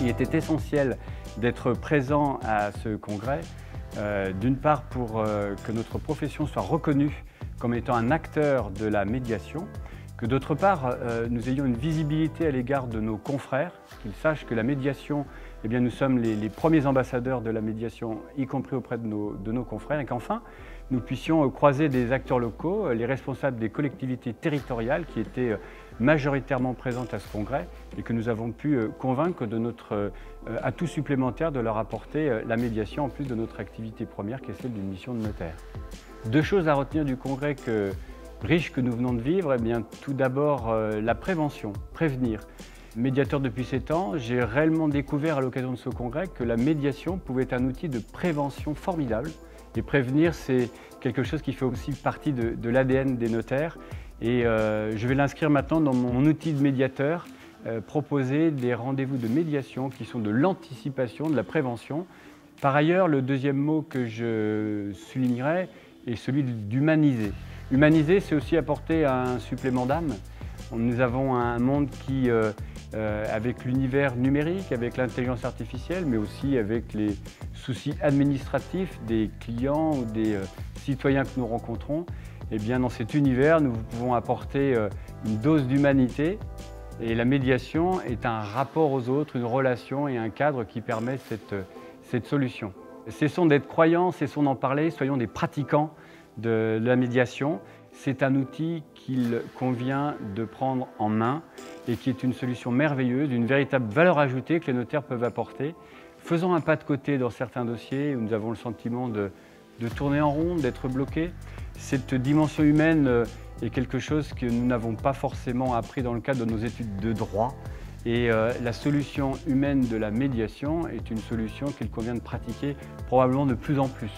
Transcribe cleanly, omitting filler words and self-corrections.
Il était essentiel d'être présent à ce congrès, d'une part pour que notre profession soit reconnue comme étant un acteur de la médiation, que d'autre part nous ayons une visibilité à l'égard de nos confrères, qu'ils sachent que la médiation, eh bien, nous sommes les premiers ambassadeurs de la médiation, y compris auprès de nos confrères, et qu'enfin nous puissions croiser des acteurs locaux, les responsables des collectivités territoriales qui étaient majoritairement présentes à ce congrès et que nous avons pu convaincre de notre atout supplémentaire de leur apporter la médiation en plus de notre activité première qui est celle d'une mission de notaire. Deux choses à retenir du congrès riche que nous venons de vivre, eh bien, tout d'abord la prévention, prévenir. Médiateur depuis 7 ans, j'ai réellement découvert à l'occasion de ce congrès que la médiation pouvait être un outil de prévention formidable. Et prévenir, c'est quelque chose qui fait aussi partie de l'ADN des notaires. Et je vais l'inscrire maintenant dans mon outil de médiateur, proposer des rendez-vous de médiation qui sont de l'anticipation, de la prévention. Par ailleurs, le deuxième mot que je soulignerai est celui d'humaniser. Humaniser, c'est aussi apporter un supplément d'âme. Nous avons un monde qui, avec l'univers numérique, avec l'intelligence artificielle, mais aussi avec les soucis administratifs des clients ou des citoyens que nous rencontrons, eh bien, dans cet univers, nous pouvons apporter une dose d'humanité. Et la médiation est un rapport aux autres, une relation et un cadre qui permet cette solution. Cessons d'être croyants, cessons d'en parler, soyons des pratiquants de la médiation. C'est un outil qu'il convient de prendre en main et qui est une solution merveilleuse, une véritable valeur ajoutée que les notaires peuvent apporter. Faisons un pas de côté dans certains dossiers où nous avons le sentiment de tourner en rond, d'être bloqués. Cette dimension humaine est quelque chose que nous n'avons pas forcément appris dans le cadre de nos études de droit. Et la solution humaine de la médiation est une solution qu'il convient de pratiquer probablement de plus en plus.